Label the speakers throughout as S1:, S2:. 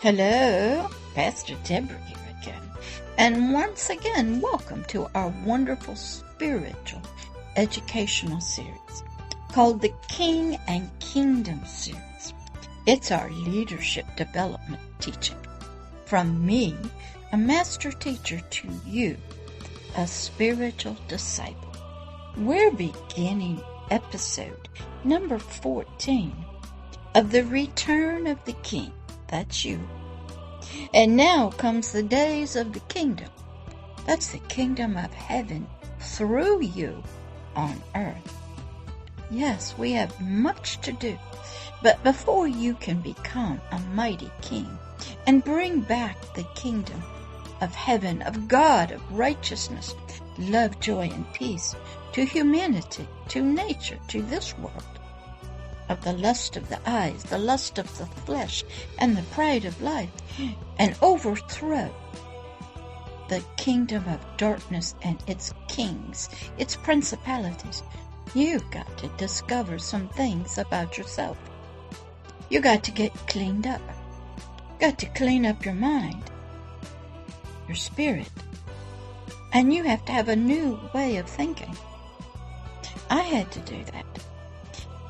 S1: Hello, Pastor Deborah here again. And once again, welcome to our wonderful spiritual educational series called the King and Kingdom series. It's our leadership development teaching. From me, a master teacher, to you, a spiritual disciple. We're beginning episode number 14 of the Return of the King. That's you. And now comes the days of the kingdom. That's the kingdom of heaven through you on earth. Yes, we have much to do. But before you can become a mighty king and bring back the kingdom of heaven, of God, of righteousness, love, joy, and peace to humanity, to nature, to this world, of the lust of the eyes, the lust of the flesh, and the pride of life, and overthrow the kingdom of darkness and its kings, its principalities. You've got to discover some things about yourself. You got to get cleaned up. Got to clean up your mind, your spirit, and you have to have a new way of thinking. I had to do that.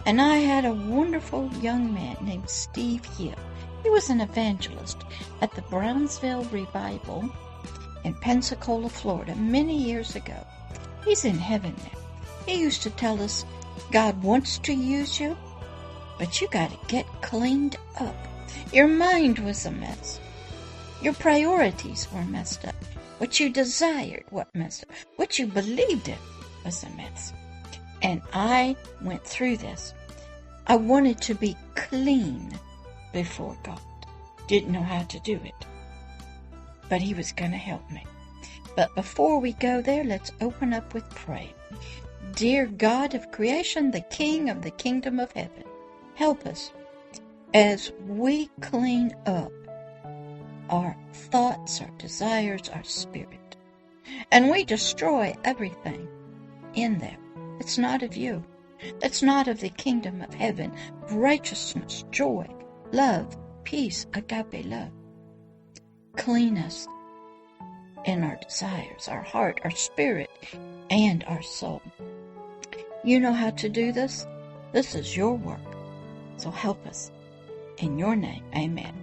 S1: And I had a wonderful young man named Steve Hill. He was an evangelist at the Brownsville revival in Pensacola, Florida, many years ago. He's in heaven now. He used to tell us, God wants to use you, but you got to get cleaned up. Your mind was a mess. Your priorities were messed up. What you desired was messed up. What you believed in was a mess. And I went through this. I wanted to be clean before God. Didn't know how to do it. But He was going to help me. But before we go there, let's open up with prayer. Dear God of creation, the King of the kingdom of heaven, help us as we clean up our thoughts, our desires, our spirit. And we destroy everything in there. It's not of you. It's not of the kingdom of heaven. Righteousness, joy, love, peace, agape love. Clean us in our desires, our heart, our spirit, and our soul. You know how to do this. This is your work. So help us. In your name, amen.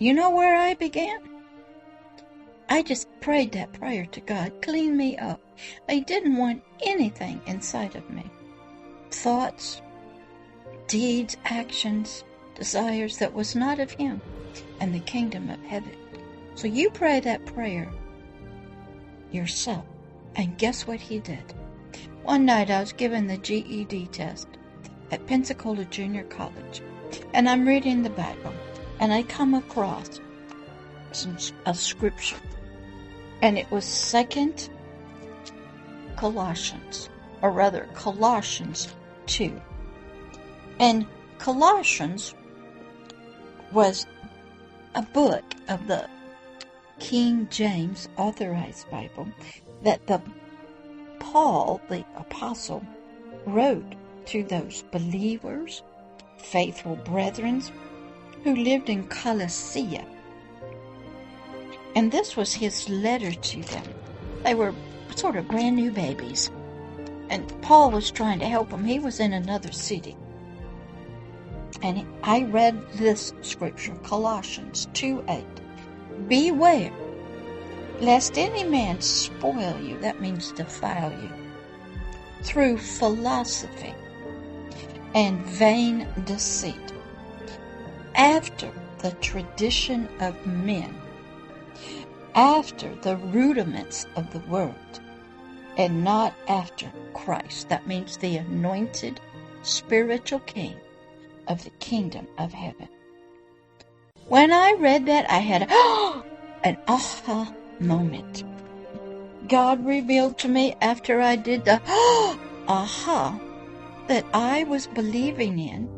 S1: You know where I began? I just prayed that prayer to God, clean me up. I didn't want anything inside of me. Thoughts, deeds, actions, desires that was not of Him and the kingdom of heaven. So you pray that prayer yourself. And guess what He did? One night I was given the GED test at Pensacola Junior College. And I'm reading the Bible. And I come across a scripture. And it was 2 Colossians 2. And Colossians was a book of the King James Authorized Bible that Paul, the apostle, wrote to those believers, faithful brethren, who lived in Colossi. And this was his letter to them. They were sort of brand new babies. And Paul was trying to help them. He was in another city. And I read this scripture, Colossians 2:8. Beware, lest any man spoil you, that means defile you, through philosophy and vain deceit, after the tradition of men, after the rudiments of the world, and not after Christ. That means the anointed spiritual King of the kingdom of heaven. When I read that, I had an aha moment. God revealed to me after I did the aha that I was believing in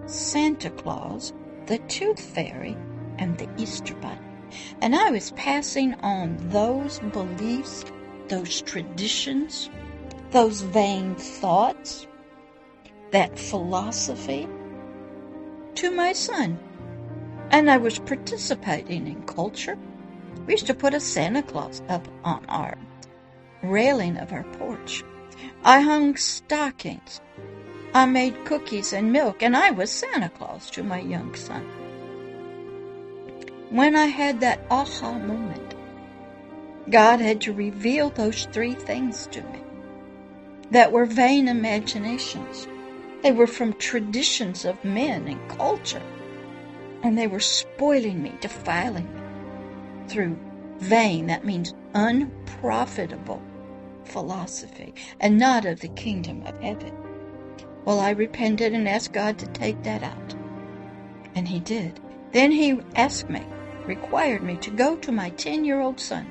S1: Santa Claus, the Tooth Fairy, and the Easter Bunny. And I was passing on those beliefs, those traditions, those vain thoughts, that philosophy to my son. and I was participating in culture. We used to put a Santa Claus up on our railing of our porch. I hung stockings. I made cookies and milk, and I was Santa Claus to my young son. When I had that aha moment, God had to reveal those three things to me that were vain imaginations. They were from traditions of men and culture, and they were spoiling me, defiling me through vain, that means unprofitable philosophy, and not of the kingdom of heaven. Well, I repented and asked God to take that out, and He did. Then He asked me, required me to go to my 10-year-old son.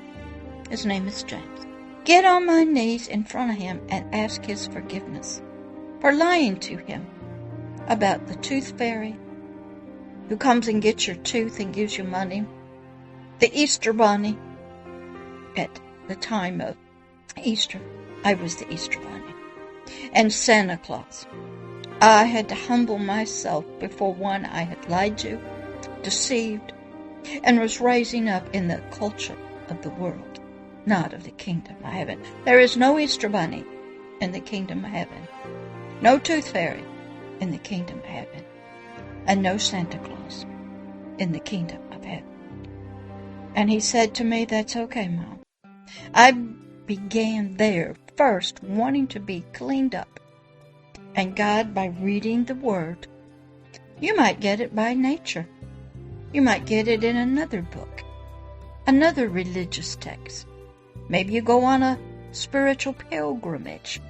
S1: His name is James. Get on my knees in front of him and ask his forgiveness for lying to him about the tooth fairy who comes and gets your tooth and gives you money, the Easter bunny. At the time of Easter, I was the Easter bunny, and Santa Claus. I had to humble myself before one I had lied to, deceived, and was raising up in the culture of the world, not of the kingdom of heaven. There is no Easter bunny in the kingdom of heaven, no tooth fairy in the kingdom of heaven, and no Santa Claus in the kingdom of heaven. And he said to me, that's okay, Mom. I began there first wanting to be cleaned up, and God, by reading the Word, you might get it by nature. You might get it in another book, another religious text. Maybe you go on a spiritual pilgrimage.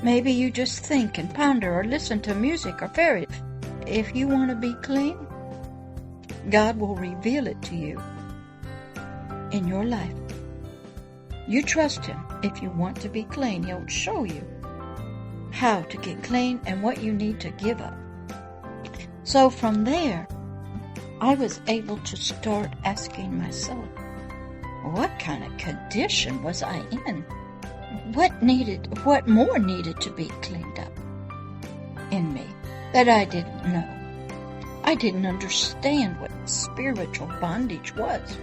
S1: Maybe you just think and ponder or listen to music or fairy. If you want to be clean, God will reveal it to you in your life. You trust Him. If you want to be clean, He'll show you how to get clean and what you need to give up. So from there, I was able to start asking myself, what kind of condition was I in? What more needed to be cleaned up in me that I didn't know? I didn't understand what spiritual bondage was,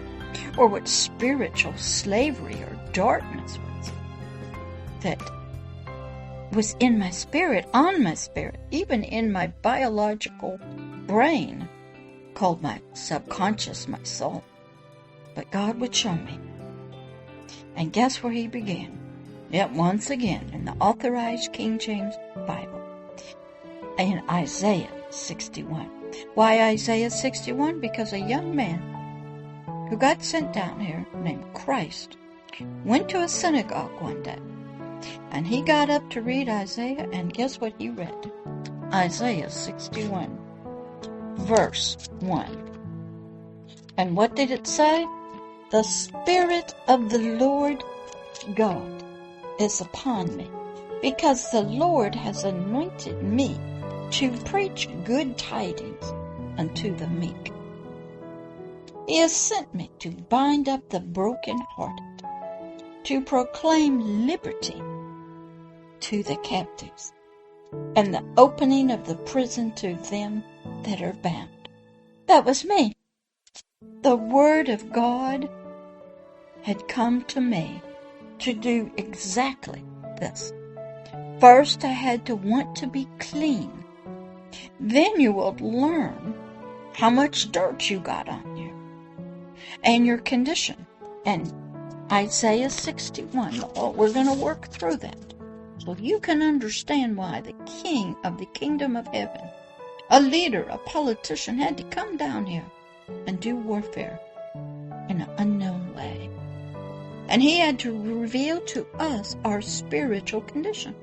S1: or what spiritual slavery or darkness was that was in my spirit, on my spirit, even in my biological brain, called my subconscious, my soul. But God would show me. And guess where He began? Yet once again in the Authorized King James Bible, in Isaiah 61. Why Isaiah 61? Because a young man who got sent down here named Christ went to a synagogue one day, and he got up to read Isaiah, and guess what he read? Isaiah 61, verse 1. And what did it say? The Spirit of the Lord God is upon me, because the Lord has anointed me to preach good tidings unto the meek. He has sent me to bind up the brokenhearted, to proclaim liberty to the captives, and the opening of the prison to them that are bound. That was me. The Word of God had come to me to do exactly this. First, I had to want to be clean. Then you will learn how much dirt you got on you and your condition. And Isaiah 61, we're going to work through that so you can understand why the king of the kingdom of heaven, a leader, a politician, had to come down here and do warfare in an unknown way. And he had to reveal to us our spiritual condition.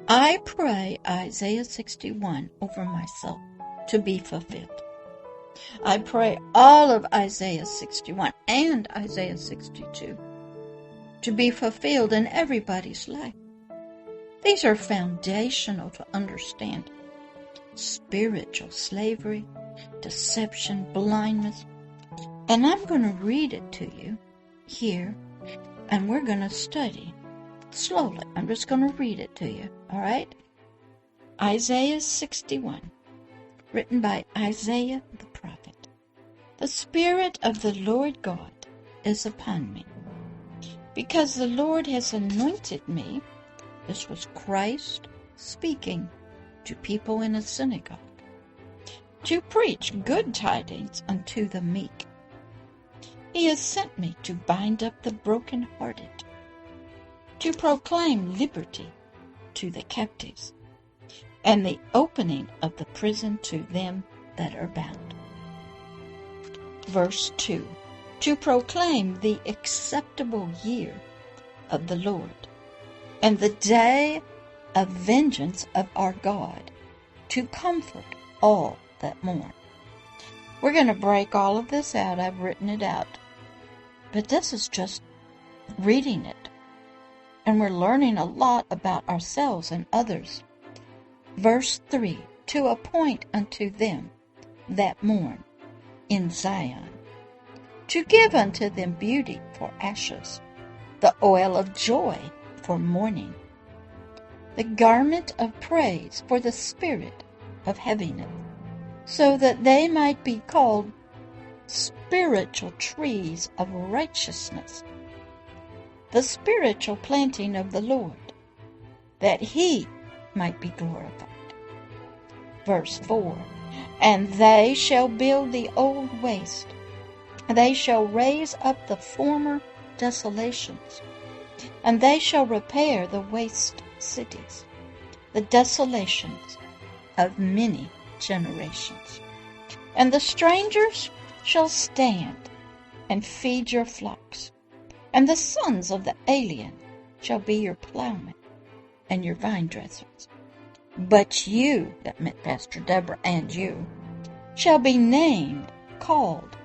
S1: I pray Isaiah 61 over myself to be fulfilled. I pray all of Isaiah 61 and Isaiah 62 to be fulfilled in everybody's life. These are foundational to understand spiritual slavery, deception, blindness. And I'm going to read it to you here, and we're going to study slowly. I'm just going to read it to you, all right? Isaiah 61, written by Isaiah the prophet. The Spirit of the Lord God is upon me, because the Lord has anointed me. This was Christ speaking to people in a synagogue, to preach good tidings unto the meek. He has sent me to bind up the brokenhearted, to proclaim liberty to the captives, and the opening of the prison to them that are bound. Verse 2, to proclaim the acceptable year of the Lord, and the day of vengeance of our God, to comfort all that mourn. We're going to break all of this out. I've written it out. But this is just reading it. And we're learning a lot about ourselves and others. Verse 3, to appoint unto them that mourn in Zion, to give unto them beauty for ashes, the oil of joy for mourning, the garment of praise for the spirit of heaviness, so that they might be called spiritual trees of righteousness, the spiritual planting of the Lord, that he might be glorified. Verse 4, and they shall build the old waste, they shall raise up the former desolations, and they shall repair the waste cities, the desolations of many generations. And the strangers shall stand and feed your flocks, and the sons of the alien shall be your plowmen and your vine dressers. But you, that meant Pastor Deborah and you, shall be named, called,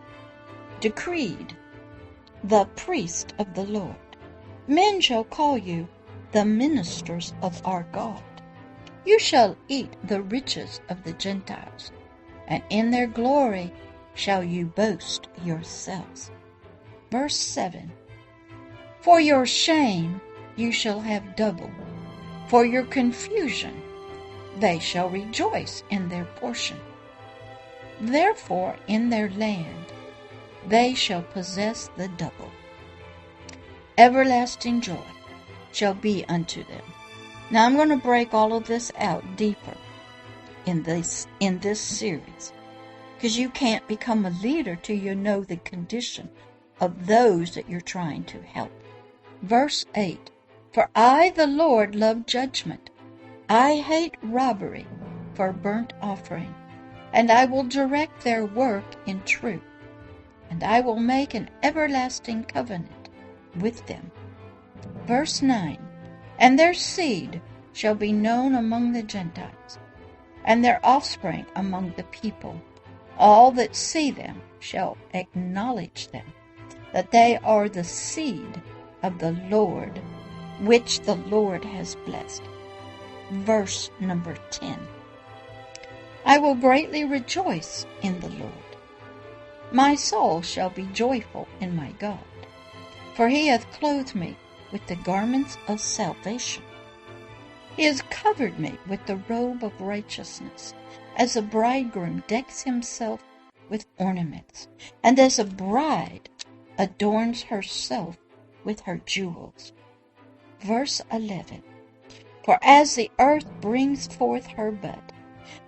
S1: decreed, the priest of the Lord. Men shall call you the ministers of our God. You shall eat the riches of the Gentiles, and in their glory shall you boast yourselves. Verse 7, for your shame you shall have double, for your confusion they shall rejoice in their portion. Therefore in their land they shall possess the double. Everlasting joy shall be unto them. Now I'm going to break all of this out deeper in this series, because you can't become a leader till you know the condition of those that you're trying to help. Verse 8, for I, the Lord, love judgment. I hate robbery for burnt offering, and I will direct their work in truth, and I will make an everlasting covenant with them. Verse 9, and their seed shall be known among the Gentiles, and their offspring among the people. All that see them shall acknowledge them, that they are the seed of the Lord, which the Lord has blessed. Verse number 10, I will greatly rejoice in the Lord. My soul shall be joyful in my God, for he hath clothed me with the garments of salvation. He has covered me with the robe of righteousness, as a bridegroom decks himself with ornaments, and as a bride adorns herself with her jewels. Verse 11, for as the earth brings forth her bud,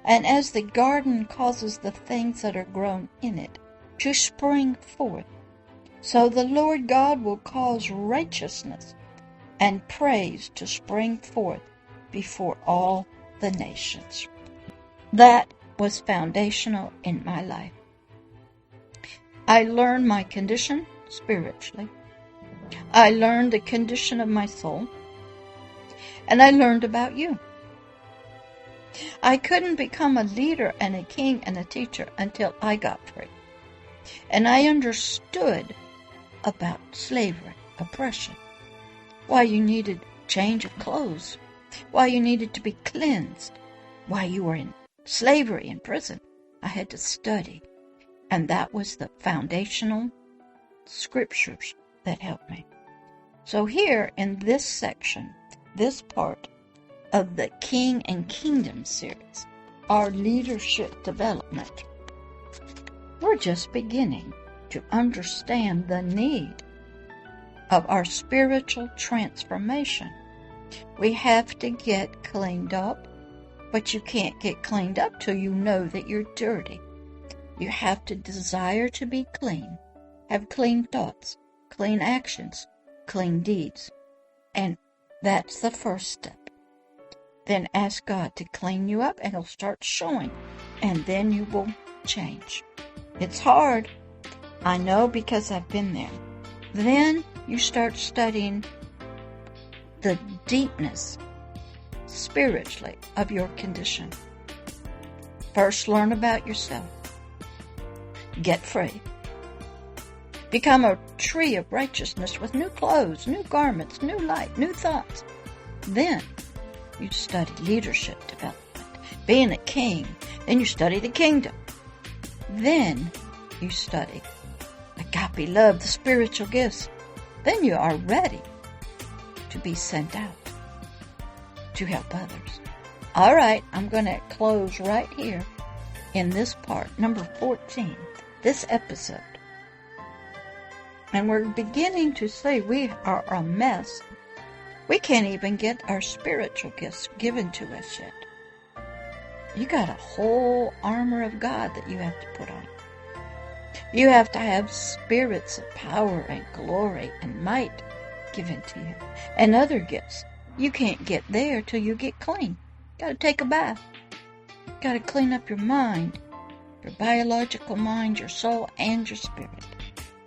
S1: and as the garden causes the things that are grown in it to spring forth, so the Lord God will cause righteousness and praise to spring forth before all the nations. That was foundational in my life. I learned my condition spiritually. I learned the condition of my soul. And I learned about you. I couldn't become a leader and a king and a teacher until I got free. And I understood about slavery, oppression, why you needed change of clothes, why you needed to be cleansed, why you were in slavery in prison. I had to study. And that was the foundational scriptures that helped me. So here in this section, this part of the King and Kingdom series, our leadership development, We're just beginning to understand the need of our spiritual transformation. We have to get cleaned up, but you can't get cleaned up till you know that you're dirty. You have to desire to be clean, have clean thoughts, clean actions, clean deeds. And that's the first step. Then ask God to clean you up, and He'll start showing, and then you will change. It's hard. I know, because I've been there. Then you start studying the deepness spiritually of your condition. First, learn about yourself. Get free. Become a tree of righteousness with new clothes, new garments, new light, new thoughts. Then you study leadership development, being a king. Then you study the kingdom. Then you study agape love, the spiritual gifts. Then you are ready to be sent out to help others. All right, I'm going to close right here in this part, number 14, this episode. And we're beginning to see we are a mess. We can't even get our spiritual gifts given to us yet. You got a whole armor of God that you have to put on. You have to have spirits of power and glory and might given to you. And other gifts. You can't get there till you get clean. Got to take a bath. Got to clean up your mind, your biological mind, your soul, and your spirit.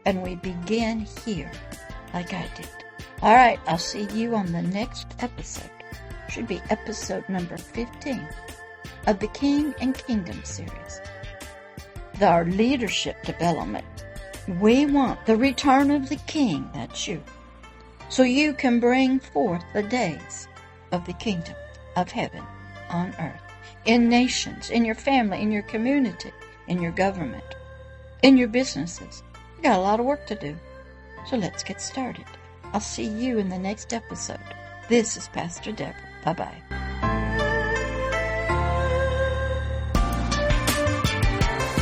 S1: And we begin here, like I did. All right, I'll see you on the next episode. Should be episode number 15 of the King and Kingdom series. Our leadership development. We want the return of the King, that's you, so you can bring forth the days of the kingdom of heaven on earth, in nations, in your family, in your community, in your government, in your businesses. You got a lot of work to do, so let's get started. I'll see you in the next episode. This is Pastor Deborah. Bye-bye.